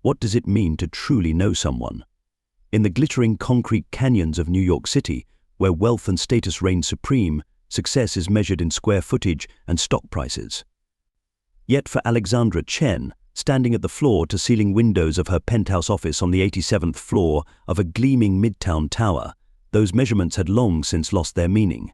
What does it mean to truly know someone? In the glittering concrete canyons of New York City, where wealth and status reign supreme, success is measured in square footage and stock prices. Yet for Alexandra Chen, standing at the floor-to-ceiling windows of her penthouse office on the 87th floor of a gleaming midtown tower, those measurements had long since lost their meaning.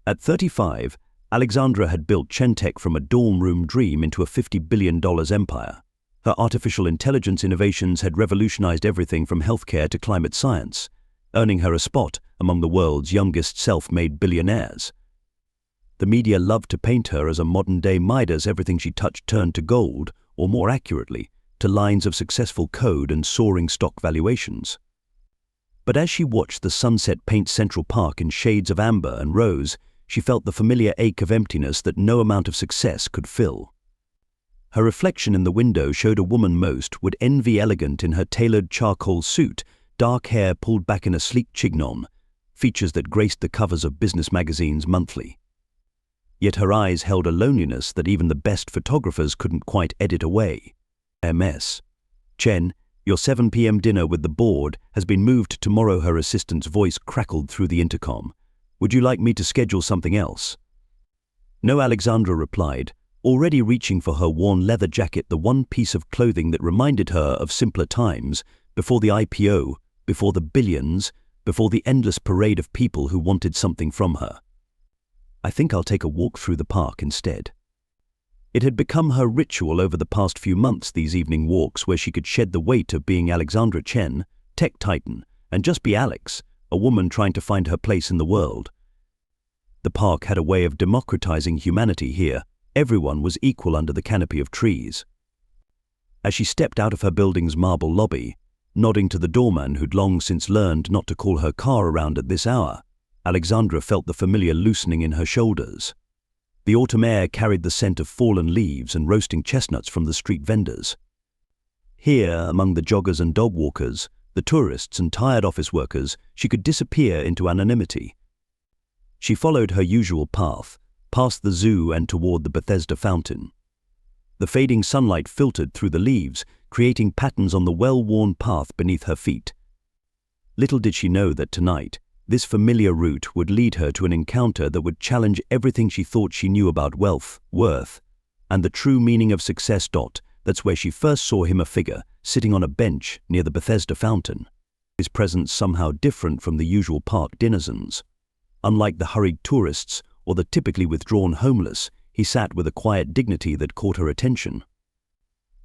At 35, Alexandra had built Chentech from a dorm room dream into a $50 billion empire. Her artificial intelligence innovations had revolutionized everything from healthcare to climate science, earning her a spot among the world's youngest self-made billionaires. The media loved to paint her as a modern-day Midas. Everything she touched turned to gold, or more accurately, to lines of successful code and soaring stock valuations. But as she watched the sunset paint Central Park in shades of amber and rose, she felt the familiar ache of emptiness that no amount of success could fill. Her reflection in the window showed a woman most would envy, elegant in her tailored charcoal suit, dark hair pulled back in a sleek chignon, features that graced the covers of business magazines monthly. Yet her eyes held a loneliness that even the best photographers couldn't quite edit away. MS. Chen, your 7 p.m. dinner with the board has been moved tomorrow. Her assistant's voice crackled through the intercom. Would you like me to schedule something else? No, Alexandra replied, already reaching for her worn leather jacket, the one piece of clothing that reminded her of simpler times, before the IPO, before the billions, before the endless parade of people who wanted something from her. I think I'll take a walk through the park instead. It had become her ritual over the past few months, these evening walks where she could shed the weight of being Alexandra Chen, tech titan, and just be Alex, a woman trying to find her place in the world. The park had a way of democratizing humanity here. Everyone was equal under the canopy of trees. As she stepped out of her building's marble lobby, nodding to the doorman who'd long since learned not to call her car around at this hour, Alexandra felt the familiar loosening in her shoulders. The autumn air carried the scent of fallen leaves and roasting chestnuts from the street vendors. Here, among the joggers and dog walkers, the tourists and tired office workers, she could disappear into anonymity. She followed her usual path, past the zoo and toward the Bethesda fountain. The fading sunlight filtered through the leaves, creating patterns on the well-worn path beneath her feet. Little did she know that tonight, this familiar route would lead her to an encounter that would challenge everything she thought she knew about wealth, worth, and the true meaning of success. That's where she first saw him, a figure sitting on a bench near the Bethesda fountain. His presence somehow different from the usual park denizens. Unlike the hurried tourists or the typically withdrawn homeless, he sat with a quiet dignity that caught her attention.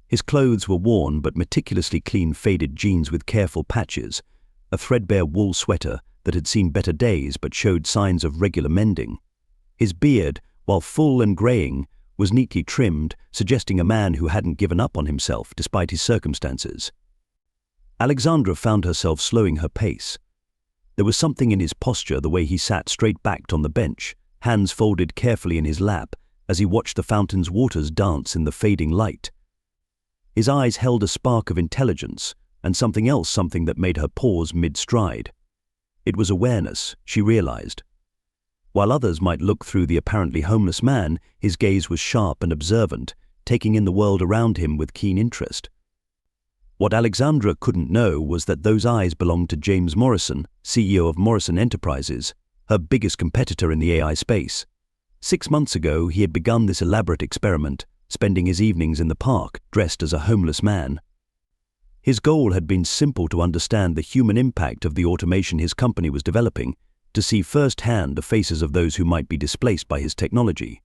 His clothes were worn but meticulously clean, faded jeans with careful patches, a threadbare wool sweater that had seen better days but showed signs of regular mending. His beard, while full and graying, was neatly trimmed, suggesting a man who hadn't given up on himself despite his circumstances. Alexandra found herself slowing her pace. There was something in his posture, the way he sat straight-backed on the bench, hands folded carefully in his lap, as he watched the fountain's waters dance in the fading light. His eyes held a spark of intelligence, and something else, something that made her pause mid-stride. It was awareness, she realized. While others might look through the apparently homeless man, his gaze was sharp and observant, taking in the world around him with keen interest. What Alexandra couldn't know was that those eyes belonged to James Morrison, CEO of Morrison Enterprises, her biggest competitor in the AI space. 6 months ago, he had begun this elaborate experiment, spending his evenings in the park, dressed as a homeless man. His goal had been simple: to understand the human impact of the automation his company was developing, to see firsthand the faces of those who might be displaced by his technology.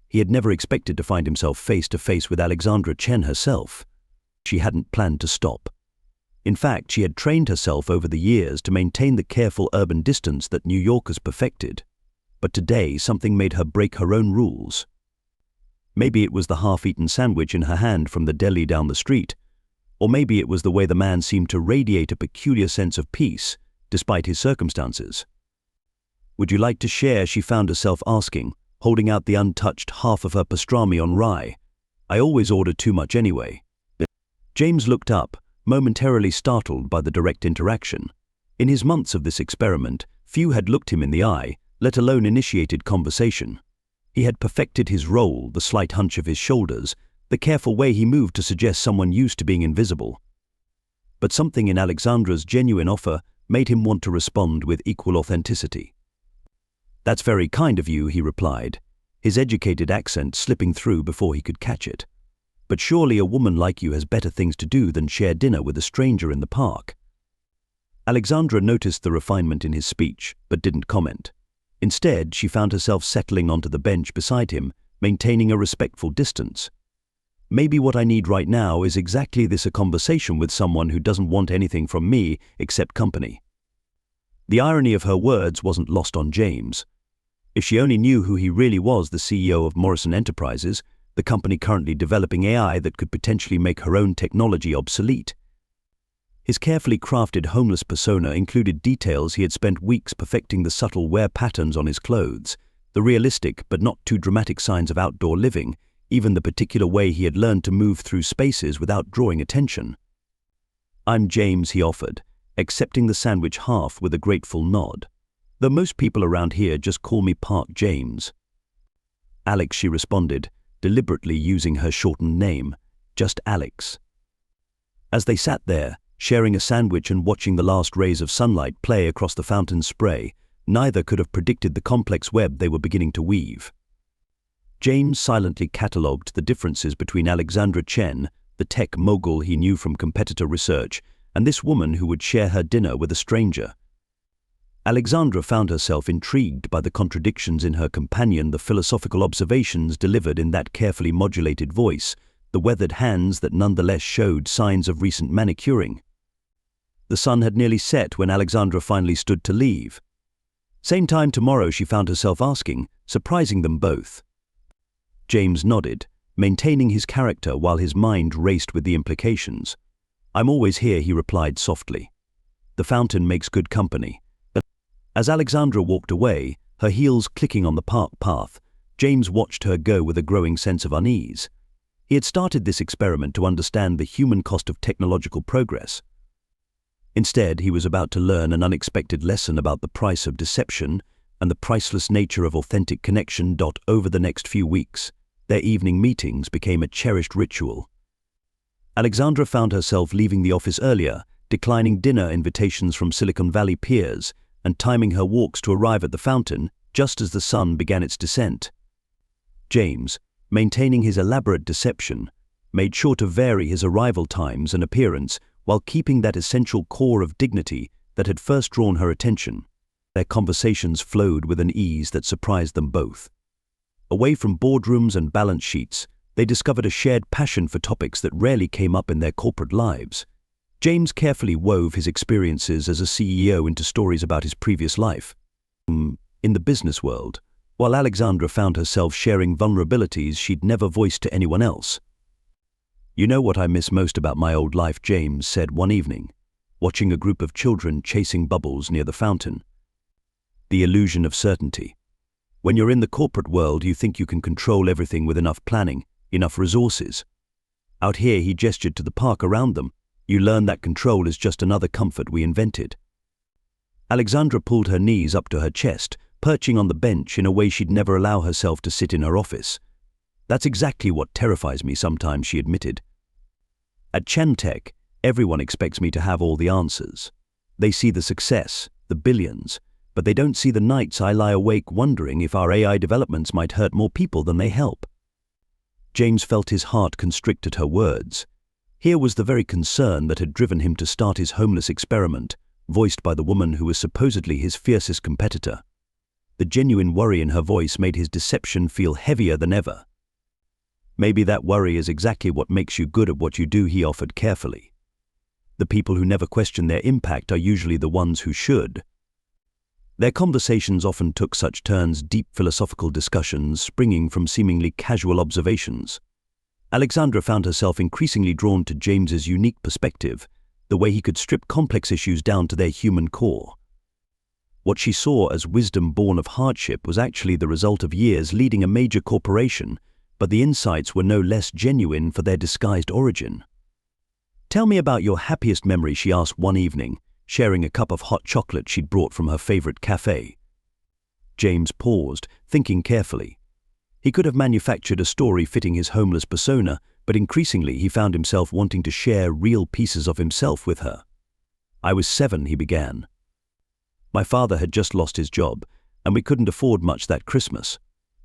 He had never expected to find himself face to face with Alexandra Chen herself. She hadn't planned to stop. In fact, she had trained herself over the years to maintain the careful urban distance that New Yorkers perfected. But today, something made her break her own rules. Maybe it was the half-eaten sandwich in her hand from the deli down the street, or maybe it was the way the man seemed to radiate a peculiar sense of peace, despite his circumstances. Would you like to share? She found herself asking, holding out the untouched half of her pastrami on rye. I always order too much anyway. James looked up, momentarily startled by the direct interaction. In his months of this experiment, few had looked him in the eye, let alone initiated conversation. He had perfected his role, the slight hunch of his shoulders, the careful way he moved to suggest someone used to being invisible. But something in Alexandra's genuine offer made him want to respond with equal authenticity. "That's very kind of you," he replied, his educated accent slipping through before he could catch it. "But surely a woman like you has better things to do than share dinner with a stranger in the park." Alexandra noticed the refinement in his speech, but didn't comment. Instead, she found herself settling onto the bench beside him, maintaining a respectful distance. "Maybe what I need right now is exactly this, a conversation with someone who doesn't want anything from me except company." The irony of her words wasn't lost on James. If she only knew who he really was, the CEO of Morrison Enterprises, the company currently developing AI that could potentially make her own technology obsolete. His carefully crafted homeless persona included details he had spent weeks perfecting: the subtle wear patterns on his clothes, the realistic but not too dramatic signs of outdoor living, even the particular way he had learned to move through spaces without drawing attention. "I'm James," he offered, accepting the sandwich half with a grateful nod. "Though most people around here just call me Park James." "Alex," she responded, deliberately using her shortened name, just Alex. As they sat there, sharing a sandwich and watching the last rays of sunlight play across the fountain's spray, neither could have predicted the complex web they were beginning to weave. James silently catalogued the differences between Alexandra Chen, the tech mogul he knew from competitor research, and this woman who would share her dinner with a stranger. Alexandra found herself intrigued by the contradictions in her companion, the philosophical observations delivered in that carefully modulated voice, the weathered hands that nonetheless showed signs of recent manicuring. The sun had nearly set when Alexandra finally stood to leave. "Same time tomorrow?" she found herself asking, surprising them both. James nodded, maintaining his character while his mind raced with the implications. "I'm always here," he replied softly. "The fountain makes good company." As Alexandra walked away, her heels clicking on the park path, James watched her go with a growing sense of unease. He had started this experiment to understand the human cost of technological progress. Instead, he was about to learn an unexpected lesson about the price of deception and the priceless nature of authentic connection. Over the next few weeks, their evening meetings became a cherished ritual. Alexandra found herself leaving the office earlier, declining dinner invitations from Silicon Valley peers, and timing her walks to arrive at the fountain just as the sun began its descent. James, maintaining his elaborate deception, made sure to vary his arrival times and appearance while keeping that essential core of dignity that had first drawn her attention. Their conversations flowed with an ease that surprised them both. Away from boardrooms and balance sheets, they discovered a shared passion for topics that rarely came up in their corporate lives. James carefully wove his experiences as a CEO into stories about his previous life in the business world, while Alexandra found herself sharing vulnerabilities she'd never voiced to anyone else. "You know what I miss most about my old life," James said one evening, watching a group of children chasing bubbles near the fountain. "The illusion of certainty. When you're in the corporate world, you think you can control everything with enough planning, enough resources. Out here," he gestured to the park around them, "you learn that control is just another comfort we invented." Alexandra pulled her knees up to her chest, perching on the bench in a way she'd never allow herself to sit in her office. "That's exactly what terrifies me sometimes," she admitted. "At Chentech, everyone expects me to have all the answers. They see the success, the billions, but they don't see the nights I lie awake wondering if our AI developments might hurt more people than they help." James felt his heart constrict at her words. Here was the very concern that had driven him to start his homeless experiment, voiced by the woman who was supposedly his fiercest competitor. The genuine worry in her voice made his deception feel heavier than ever. "Maybe that worry is exactly what makes you good at what you do," he offered carefully. "The people who never question their impact are usually the ones who should." Their conversations often took such turns, deep philosophical discussions springing from seemingly casual observations. Alexandra found herself increasingly drawn to James's unique perspective, the way he could strip complex issues down to their human core. What she saw as wisdom born of hardship was actually the result of years leading a major corporation, but the insights were no less genuine for their disguised origin. "Tell me about your happiest memory," she asked one evening, sharing a cup of hot chocolate she'd brought from her favorite cafe. James paused, thinking carefully. He could have manufactured a story fitting his homeless persona, but increasingly he found himself wanting to share real pieces of himself with her. "I was 7, he began. My father had just lost his job, and we couldn't afford much that Christmas,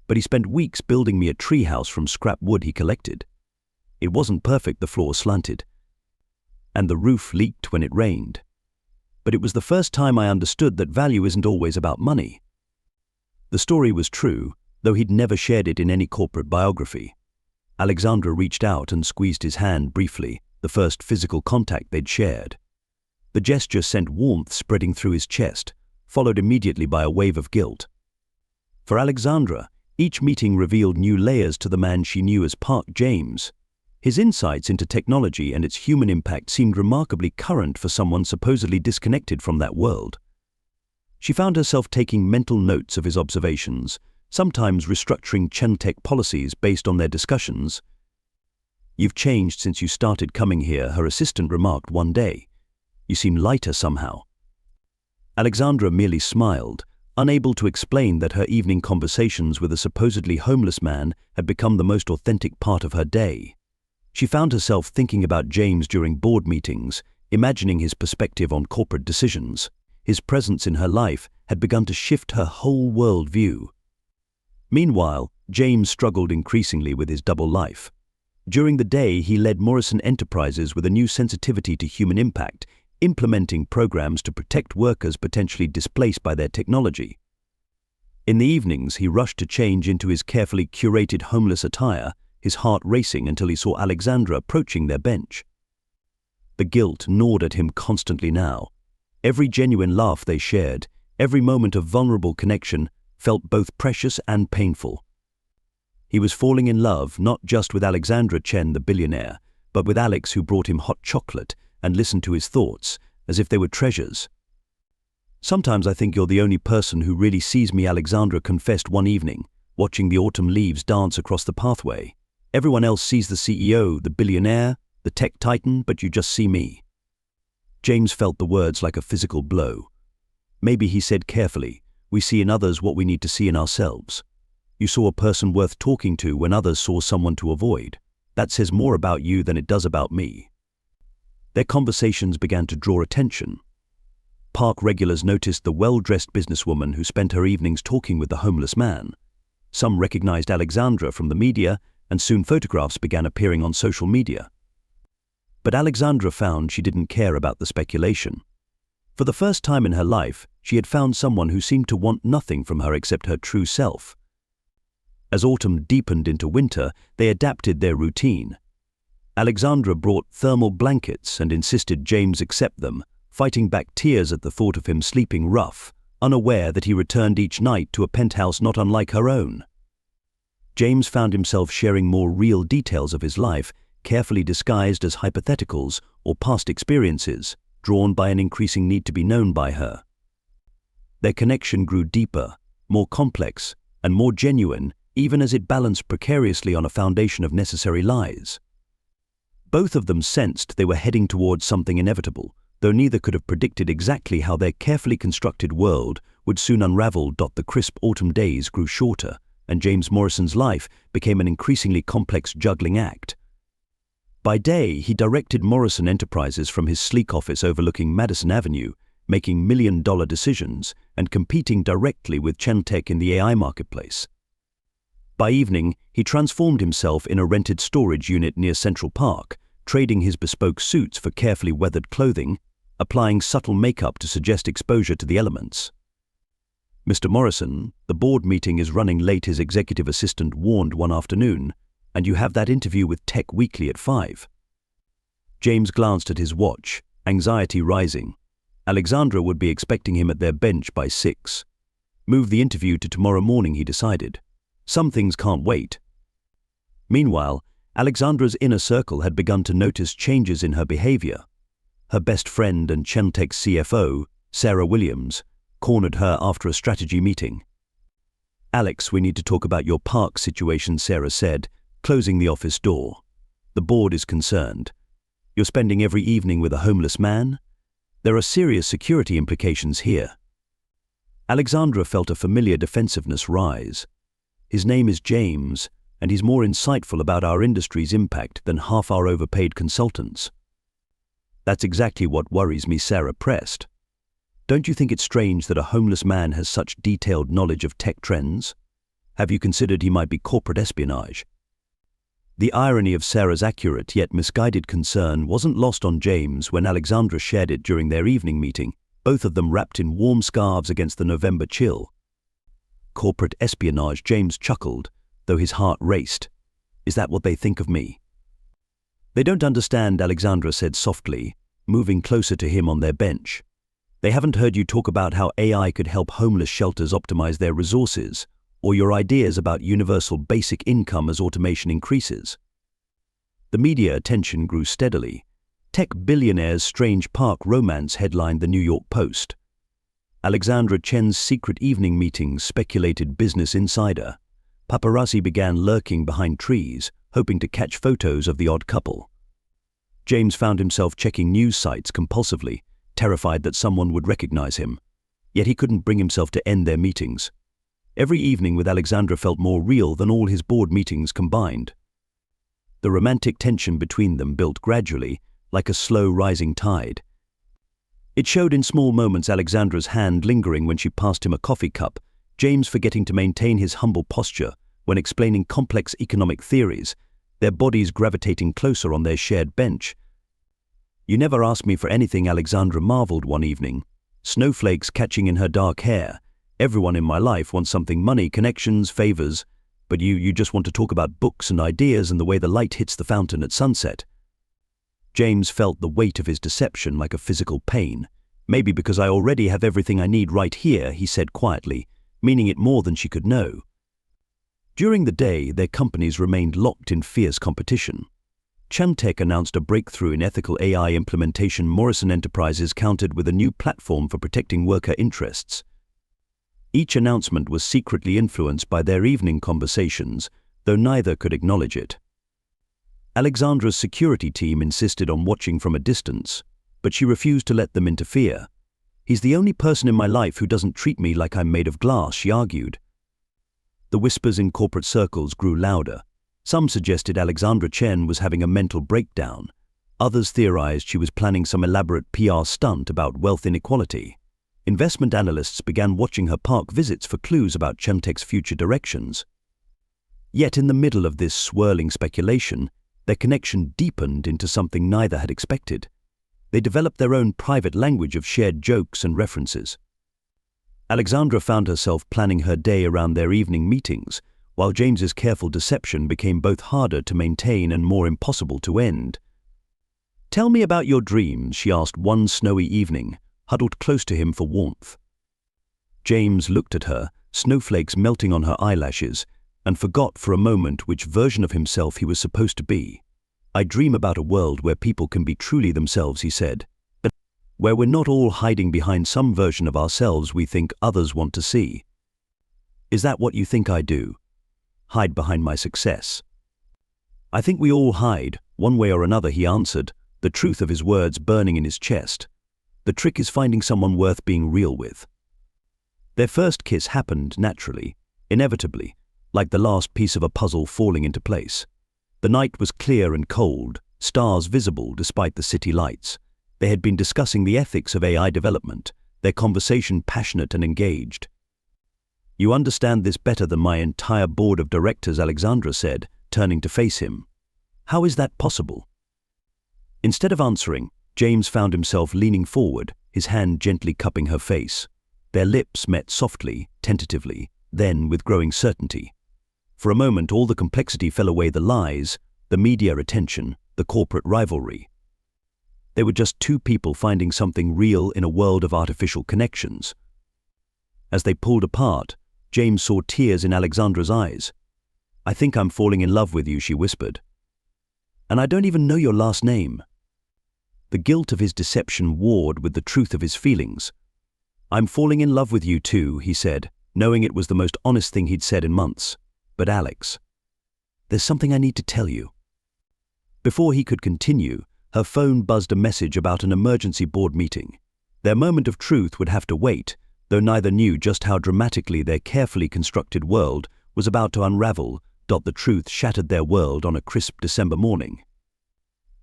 but he spent weeks building me a treehouse from scrap wood he collected. It wasn't perfect, the floor slanted, and the roof leaked when it rained. But it was the first time I understood that value isn't always about money." The story was true, though he'd never shared it in any corporate biography. Alexandra reached out and squeezed his hand briefly, the first physical contact they'd shared. The gesture sent warmth spreading through his chest, followed immediately by a wave of guilt. For Alexandra, each meeting revealed new layers to the man she knew as Park James. His insights into technology and its human impact seemed remarkably current for someone supposedly disconnected from that world. She found herself taking mental notes of his observations, sometimes restructuring Chen tech policies based on their discussions. "You've changed since you started coming here," her assistant remarked one day. "You seem lighter somehow." Alexandra merely smiled, unable to explain that her evening conversations with a supposedly homeless man had become the most authentic part of her day. She found herself thinking about James during board meetings, imagining his perspective on corporate decisions. His presence in her life had begun to shift her whole world view. Meanwhile, James struggled increasingly with his double life. During the day, he led Morrison Enterprises with a new sensitivity to human impact, implementing programs to protect workers potentially displaced by their technology. In the evenings, he rushed to change into his carefully curated homeless attire, his heart racing until he saw Alexandra approaching their bench. The guilt gnawed at him constantly now. Every genuine laugh they shared, every moment of vulnerable connection, felt both precious and painful. He was falling in love not just with Alexandra Chen, the billionaire, but with Alex, who brought him hot chocolate and listened to his thoughts as if they were treasures. "Sometimes I think you're the only person who really sees me," Alexandra confessed one evening, watching the autumn leaves dance across the pathway. "Everyone else sees the CEO, the billionaire, the tech titan, but you just see me." James felt the words like a physical blow. Maybe he said carefully, "We see in others what we need to see in ourselves. You saw a person worth talking to when others saw someone to avoid. That says more about you than it does about me." Their conversations began to draw attention. Park regulars noticed the well-dressed businesswoman who spent her evenings talking with the homeless man. Some recognized Alexandra from the media, and soon photographs began appearing on social media. But Alexandra found she didn't care about the speculation. For the first time in her life, she had found someone who seemed to want nothing from her except her true self. As autumn deepened into winter, they adapted their routine. Alexandra brought thermal blankets and insisted James accept them, fighting back tears at the thought of him sleeping rough, unaware that he returned each night to a penthouse not unlike her own. James found himself sharing more real details of his life, carefully disguised as hypotheticals or past experiences, drawn by an increasing need to be known by her. Their connection grew deeper, more complex, and more genuine, even as it balanced precariously on a foundation of necessary lies. Both of them sensed they were heading towards something inevitable, though neither could have predicted exactly how their carefully constructed world would soon unravel. The crisp autumn days grew shorter, and James Morrison's life became an increasingly complex juggling act. By day, he directed Morrison Enterprises from his sleek office overlooking Madison Avenue, making million-dollar decisions and competing directly with Chen Tech in the AI marketplace. By evening, he transformed himself in a rented storage unit near Central Park, trading his bespoke suits for carefully weathered clothing, applying subtle makeup to suggest exposure to the elements. "Mr. Morrison, the board meeting is running late," his executive assistant warned one afternoon, "and you have that interview with Tech Weekly at 5. James glanced at his watch, anxiety rising. Alexandra would be expecting him at their bench by 6. Move the interview to tomorrow morning, he decided. Some things can't wait. Meanwhile, Alexandra's inner circle had begun to notice changes in her behavior. Her best friend and Chen Tech's CFO, Sarah Williams, cornered her after a strategy meeting. "Alex, we need to talk about your park situation," Sarah said, closing the office door. "The board is concerned. You're spending every evening with a homeless man? There are serious security implications here." Alexandra felt a familiar defensiveness rise. His name is James, and he's more insightful about our industry's impact than half our overpaid consultants. That's exactly what worries me, Sarah pressed. Don't you think it's strange that a homeless man has such detailed knowledge of tech trends? Have you considered he might be corporate espionage? The irony of Sarah's accurate yet misguided concern wasn't lost on James when Alexandra shared it during their evening meeting, both of them wrapped in warm scarves against the November chill. Corporate espionage, James chuckled, though his heart raced. Is that what they think of me? They don't understand, Alexandra said softly, moving closer to him on their bench. They haven't heard you talk about how AI could help homeless shelters optimize their resources, or your ideas about universal basic income as automation increases. The media attention grew steadily. Tech billionaire's strange park romance headlined the New York Post. Alexandra Chen's secret evening meetings speculated Business Insider. Paparazzi began lurking behind trees, hoping to catch photos of the odd couple. James found himself checking news sites compulsively, terrified that someone would recognize him. Yet he couldn't bring himself to end their meetings. Every evening with Alexandra felt more real than all his board meetings combined. The romantic tension between them built gradually, like a slow rising tide. It showed in small moments, Alexandra's hand lingering when she passed him a coffee cup, James forgetting to maintain his humble posture when explaining complex economic theories, their bodies gravitating closer on their shared bench. You never asked me for anything, Alexandra marveled one evening, snowflakes catching in her dark hair. Everyone in my life wants something: money, connections, favors, but you just want to talk about books and ideas and the way the light hits the fountain at sunset. James felt the weight of his deception like a physical pain. Maybe because I already have everything I need right here, he said quietly, meaning it more than she could know. During the day, their companies remained locked in fierce competition. Chemtech announced a breakthrough in ethical AI implementation. Morrison Enterprises countered with a new platform for protecting worker interests. Each announcement was secretly influenced by their evening conversations, though neither could acknowledge it. Alexandra's security team insisted on watching from a distance, but she refused to let them interfere. He's the only person in my life who doesn't treat me like I'm made of glass, she argued. The whispers in corporate circles grew louder. Some suggested Alexandra Chen was having a mental breakdown. Others theorized she was planning some elaborate PR stunt about wealth inequality. Investment analysts began watching her park visits for clues about Chemtech's future directions. Yet in the middle of this swirling speculation, their connection deepened into something neither had expected. They developed their own private language of shared jokes and references. Alexandra found herself planning her day around their evening meetings, while James's careful deception became both harder to maintain and more impossible to end. "Tell me about your dreams," she asked one snowy evening, huddled close to him for warmth. James looked at her, snowflakes melting on her eyelashes, and forgot for a moment which version of himself he was supposed to be. "I dream about a world where people can be truly themselves," he said, "but where we're not all hiding behind some version of ourselves we think others want to see." "Is that what you think I do? Hide behind my success?" "I think we all hide, one way or another," he answered, the truth of his words burning in his chest. "The trick is finding someone worth being real with." Their first kiss happened naturally, inevitably, like the last piece of a puzzle falling into place. The night was clear and cold, stars visible despite the city lights. They had been discussing the ethics of AI development, their conversation passionate and engaged. "You understand this better than my entire board of directors," Alexandra said, turning to face him. "How is that possible?" Instead of answering, James found himself leaning forward, his hand gently cupping her face. Their lips met softly, tentatively, then with growing certainty. For a moment, all the complexity fell away: the lies, the media attention, the corporate rivalry. They were just two people finding something real in a world of artificial connections. As they pulled apart, James saw tears in Alexandra's eyes. "I think I'm falling in love with you," she whispered. "And I don't even know your last name." The guilt of his deception warred with the truth of his feelings. "I'm falling in love with you too," he said, knowing it was the most honest thing he'd said in months. "But Alex, there's something I need to tell you." Before he could continue, her phone buzzed a message about an emergency board meeting. Their moment of truth would have to wait, though neither knew just how dramatically their carefully constructed world was about to unravel The truth shattered their world on a crisp December morning.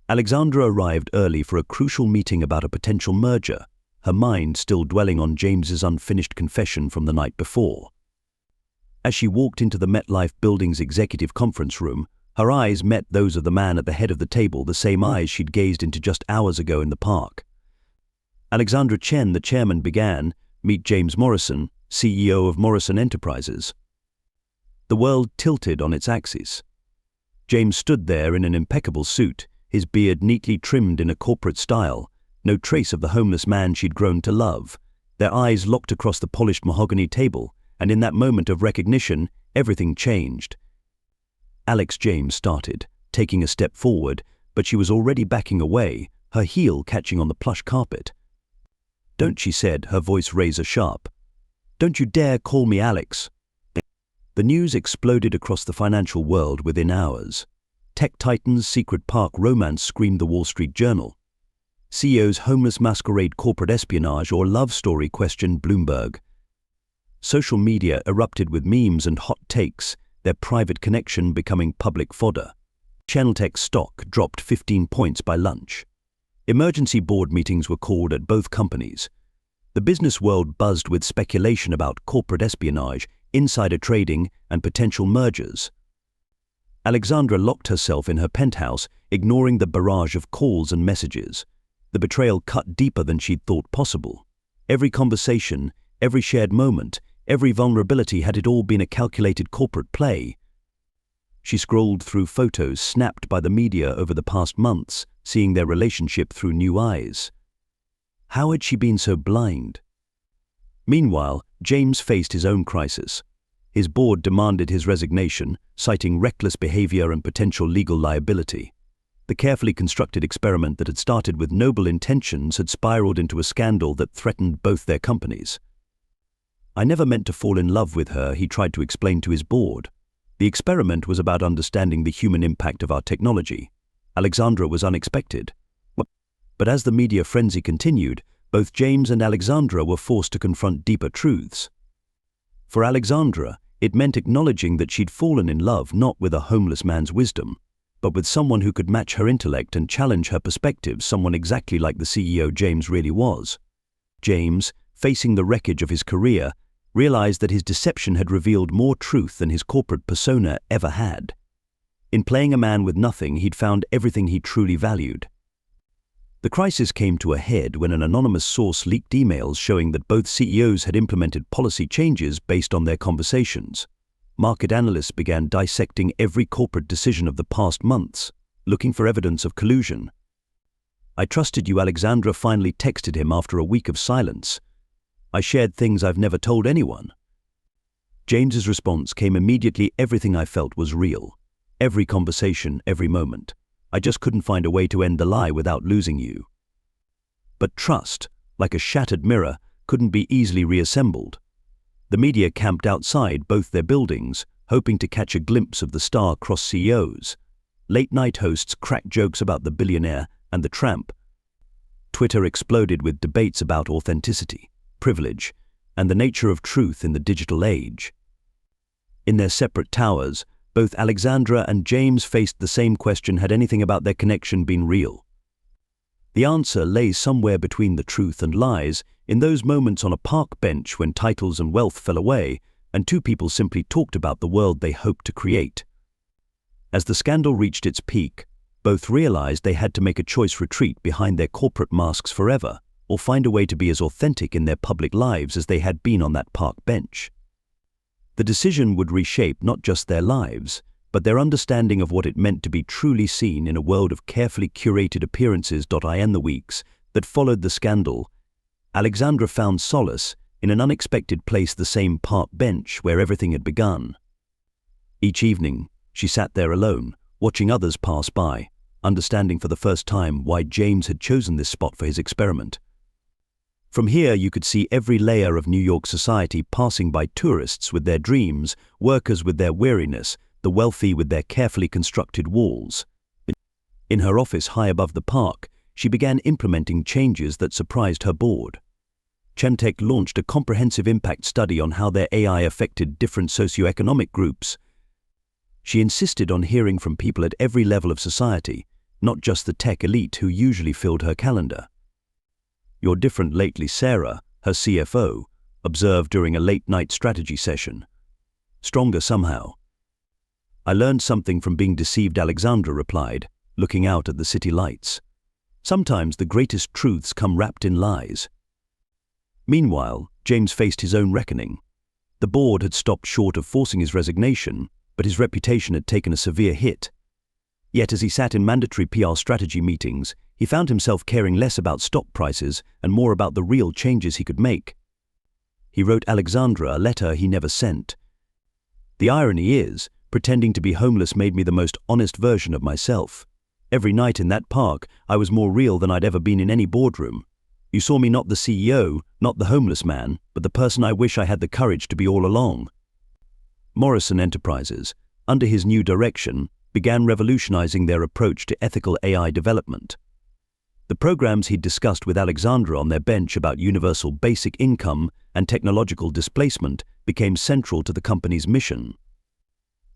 Alexandra arrived early for a crucial meeting about a potential merger, her mind still dwelling on James's unfinished confession from the night before. As she walked into the MetLife building's executive conference room, her eyes met those of the man at the head of the table, the same eyes she'd gazed into just hours ago in the park. Alexandra Chen, the chairman, began, "Meet James Morrison, CEO of Morrison Enterprises." The world tilted on its axis. James stood there in an impeccable suit, his beard neatly trimmed in a corporate style, no trace of the homeless man she'd grown to love. Their eyes locked across the polished mahogany table, and in that moment of recognition, everything changed. Alex James started, taking a step forward, but she was already backing away, her heel catching on the plush carpet. "Don't," she said, her voice razor sharp. "Don't you dare call me Alex." The news exploded across the financial world within hours. Tech titans' secret park romance screamed the Wall Street Journal. CEOs' homeless masquerade corporate espionage or love story questioned Bloomberg. Social media erupted with memes and hot takes, their private connection becoming public fodder. Channeltech stock dropped 15 points by lunch. Emergency board meetings were called at both companies. The business world buzzed with speculation about corporate espionage, insider trading, and potential mergers. Alexandra locked herself in her penthouse, ignoring the barrage of calls and messages. The betrayal cut deeper than she'd thought possible. Every conversation, every shared moment, every vulnerability, had it all been a calculated corporate play? She scrolled through photos snapped by the media over the past months, seeing their relationship through new eyes. How had she been so blind? Meanwhile, James faced his own crisis. His board demanded his resignation, citing reckless behavior and potential legal liability. The carefully constructed experiment that had started with noble intentions had spiraled into a scandal that threatened both their companies. "I never meant to fall in love with her," he tried to explain to his board. "The experiment was about understanding the human impact of our technology. Alexandra was unexpected." But as the media frenzy continued, both James and Alexandra were forced to confront deeper truths. For Alexandra, it meant acknowledging that she'd fallen in love not with a homeless man's wisdom, but with someone who could match her intellect and challenge her perspectives, someone exactly like the CEO James really was. James, facing the wreckage of his career, realized that his deception had revealed more truth than his corporate persona ever had. In playing a man with nothing, he'd found everything he truly valued. The crisis came to a head when an anonymous source leaked emails showing that both CEOs had implemented policy changes based on their conversations. Market analysts began dissecting every corporate decision of the past months, looking for evidence of collusion. "I trusted you," Alexandra finally texted him after a week of silence. "I shared things I've never told anyone." James's response came immediately. "Everything I felt was real. Every conversation, every moment. I just couldn't find a way to end the lie without losing you." But trust, like a shattered mirror, couldn't be easily reassembled. The media camped outside both their buildings, hoping to catch a glimpse of the star-crossed CEOs. Late-night hosts cracked jokes about the billionaire and the tramp. Twitter exploded with debates about authenticity, privilege, and the nature of truth in the digital age. In their separate towers, both Alexandra and James faced the same question: had anything about their connection been real? The answer lay somewhere between the truth and lies, in those moments on a park bench when titles and wealth fell away, and two people simply talked about the world they hoped to create. As the scandal reached its peak, both realized they had to make a choice: retreat behind their corporate masks forever, or find a way to be as authentic in their public lives as they had been on that park bench. The decision would reshape not just their lives, but their understanding of what it meant to be truly seen in a world of carefully curated appearances. In the weeks that followed the scandal, Alexandra found solace in an unexpected place, the same park bench where everything had begun. Each evening, she sat there alone, watching others pass by, understanding for the first time why James had chosen this spot for his experiment. From here you could see every layer of New York society passing by: tourists with their dreams, workers with their weariness, the wealthy with their carefully constructed walls. In her office high above the park, she began implementing changes that surprised her board. Chentech launched a comprehensive impact study on how their AI affected different socioeconomic groups. She insisted on hearing from people at every level of society, not just the tech elite who usually filled her calendar. "You're different lately, Sarah," her CFO observed during a late-night strategy session. "Stronger somehow." "I learned something from being deceived," Alexandra replied, looking out at the city lights. "Sometimes the greatest truths come wrapped in lies." Meanwhile, James faced his own reckoning. The board had stopped short of forcing his resignation, but his reputation had taken a severe hit. Yet as he sat in mandatory PR strategy meetings, he found himself caring less about stock prices and more about the real changes he could make. He wrote Alexandra a letter he never sent. "The irony is, pretending to be homeless made me the most honest version of myself. Every night in that park, I was more real than I'd ever been in any boardroom. You saw me not the CEO, not the homeless man, but the person I wish I had the courage to be all along." Morrison Enterprises, under his new direction, began revolutionizing their approach to ethical AI development. The programs he'd discussed with Alexandra on their bench about universal basic income and technological displacement became central to the company's mission.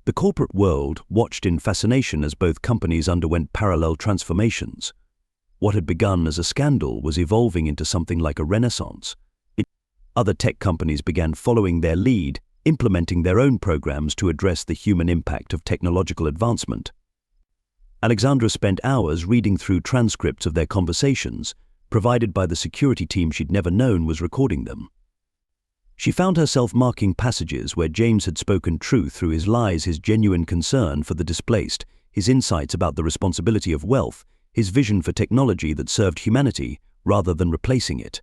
The corporate world watched in fascination as both companies underwent parallel transformations. What had begun as a scandal was evolving into something like a renaissance. Other tech companies began following their lead, implementing their own programs to address the human impact of technological advancement. Alexandra spent hours reading through transcripts of their conversations, provided by the security team she'd never known was recording them. She found herself marking passages where James had spoken truth through his lies, his genuine concern for the displaced, his insights about the responsibility of wealth, his vision for technology that served humanity rather than replacing it.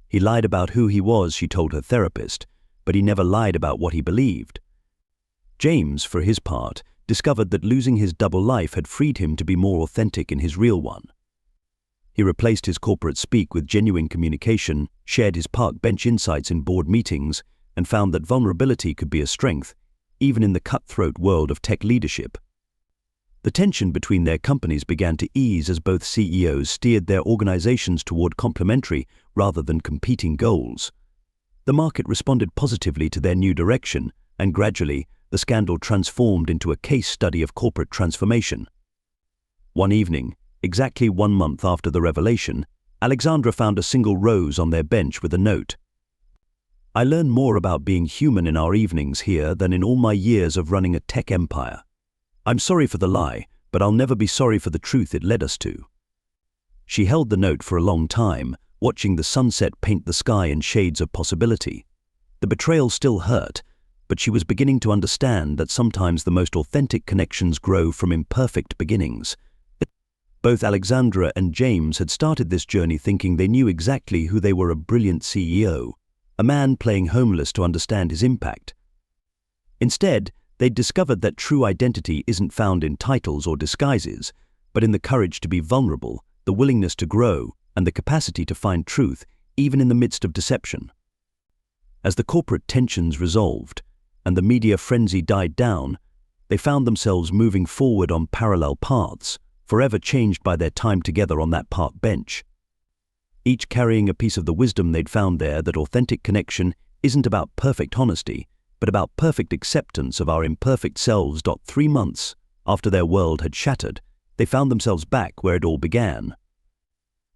He lied about who he was, she told her therapist, but he never lied about what he believed. James, for his part, discovered that losing his double life had freed him to be more authentic in his real one. He replaced his corporate speak with genuine communication, shared his park bench insights in board meetings, and found that vulnerability could be a strength, even in the cutthroat world of tech leadership. The tension between their companies began to ease as both CEOs steered their organizations toward complementary rather than competing goals. The market responded positively to their new direction, and gradually, the scandal transformed into a case study of corporate transformation. One evening, exactly 1 month after the revelation, Alexandra found a single rose on their bench with a note. "I learn more about being human in our evenings here than in all my years of running a tech empire. I'm sorry for the lie, but I'll never be sorry for the truth it led us to." She held the note for a long time, watching the sunset paint the sky in shades of possibility. The betrayal still hurt, but she was beginning to understand that sometimes the most authentic connections grow from imperfect beginnings. Both Alexandra and James had started this journey thinking they knew exactly who they were: a brilliant CEO, a man playing homeless to understand his impact. Instead, they'd discovered that true identity isn't found in titles or disguises, but in the courage to be vulnerable, the willingness to grow, and the capacity to find truth, even in the midst of deception. As the corporate tensions resolved, and the media frenzy died down, they found themselves moving forward on parallel paths, forever changed by their time together on that park bench. Each carrying a piece of the wisdom they'd found there, that authentic connection isn't about perfect honesty, but about perfect acceptance of our imperfect selves. 3 months after their world had shattered, they found themselves back where it all began.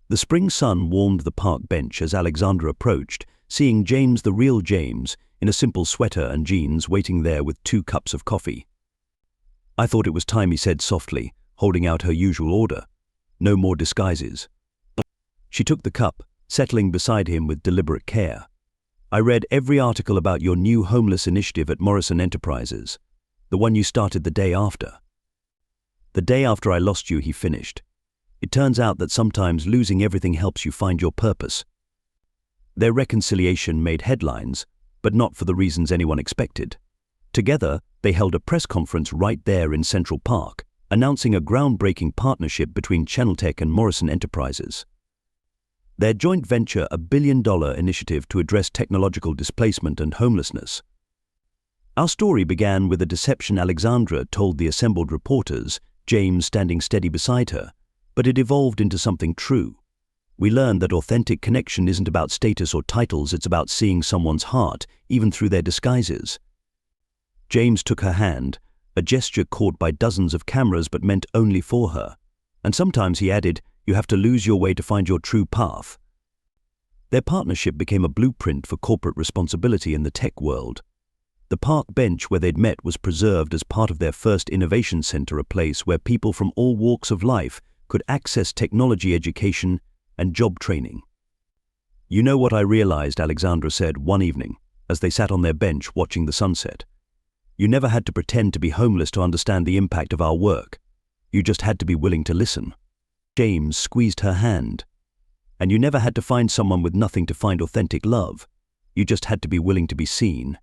The spring sun warmed the park bench as Alexandra approached, seeing James, the real James, in a simple sweater and jeans, waiting there with 2 cups of coffee. "I thought it was time," he said softly, holding out her usual order. "No more disguises." She took the cup, settling beside him with deliberate care. "I read every article about your new homeless initiative at Morrison Enterprises, the one you started the day after." "The day after I lost you," he finished. "It turns out that sometimes losing everything helps you find your purpose." Their reconciliation made headlines, but not for the reasons anyone expected. Together, they held a press conference right there in Central Park, announcing a groundbreaking partnership between Channeltech and Morrison Enterprises. Their joint venture, a $1 billion initiative to address technological displacement and homelessness. Our story began with a deception Alexandra told the assembled reporters, James standing steady beside her, but it evolved into something true. We learned that authentic connection isn't about status or titles, it's about seeing someone's heart, even through their disguises. James took her hand, a gesture caught by dozens of cameras but meant only for her. And sometimes, he added, you have to lose your way to find your true path. Their partnership became a blueprint for corporate responsibility in the tech world. The park bench where they'd met was preserved as part of their first innovation center, a place where people from all walks of life could access technology education and job training. You know what I realized, Alexandra said one evening, as they sat on their bench watching the sunset. You never had to pretend to be homeless to understand the impact of our work. You just had to be willing to listen. James squeezed her hand. And you never had to find someone with nothing to find authentic love. You just had to be willing to be seen.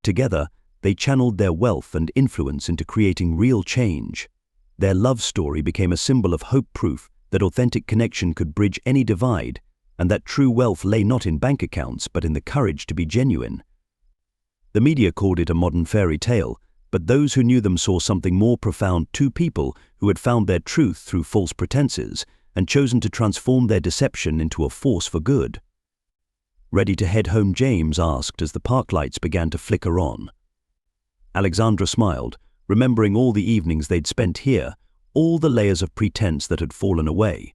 Together, they channeled their wealth and influence into creating real change. Their love story became a symbol of hope, proof that authentic connection could bridge any divide, and that true wealth lay not in bank accounts but in the courage to be genuine. The media called it a modern fairy tale, but those who knew them saw something more profound: two people who had found their truth through false pretenses and chosen to transform their deception into a force for good. Ready to head home, James asked as the park lights began to flicker on. Alexandra smiled, remembering all the evenings they'd spent here, all the layers of pretense that had fallen away.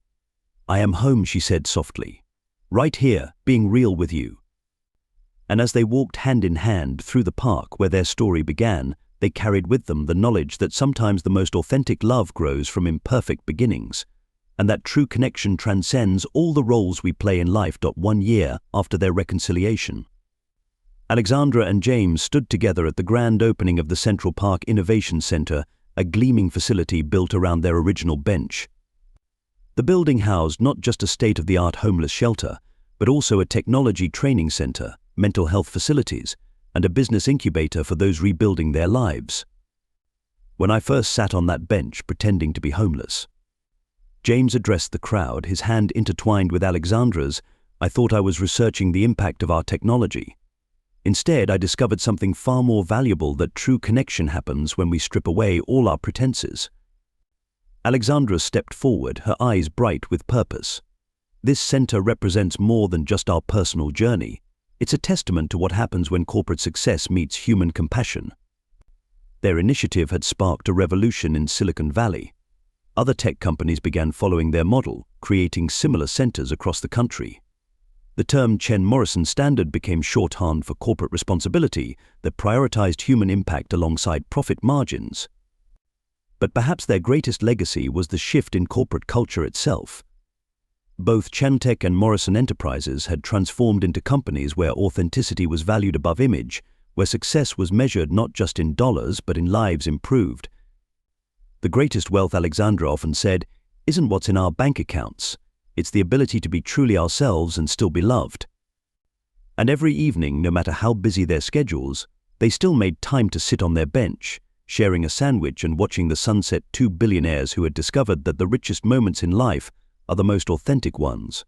I am home, she said softly. Right here, being real with you. And as they walked hand in hand through the park where their story began, they carried with them the knowledge that sometimes the most authentic love grows from imperfect beginnings, and that true connection transcends all the roles we play in life. 1 year after their reconciliation, Alexandra and James stood together at the grand opening of the Central Park Innovation Center, a gleaming facility built around their original bench. The building housed not just a state-of-the-art homeless shelter, but also a technology training center, mental health facilities, and a business incubator for those rebuilding their lives. When I first sat on that bench pretending to be homeless, James addressed the crowd, his hand intertwined with Alexandra's, I thought I was researching the impact of our technology. Instead, I discovered something far more valuable: that true connection happens when we strip away all our pretenses. Alexandra stepped forward, her eyes bright with purpose. This center represents more than just our personal journey. It's a testament to what happens when corporate success meets human compassion. Their initiative had sparked a revolution in Silicon Valley. Other tech companies began following their model, creating similar centers across the country. The term Chen Morrison Standard became shorthand for corporate responsibility that prioritized human impact alongside profit margins. But perhaps their greatest legacy was the shift in corporate culture itself. Both Chantech and Morrison Enterprises had transformed into companies where authenticity was valued above image, where success was measured not just in dollars but in lives improved. The greatest wealth, Alexandra often said, isn't what's in our bank accounts. It's the ability to be truly ourselves and still be loved. And every evening, no matter how busy their schedules, they still made time to sit on their bench, sharing a sandwich and watching the sunset. Two billionaires who had discovered that the richest moments in life are the most authentic ones.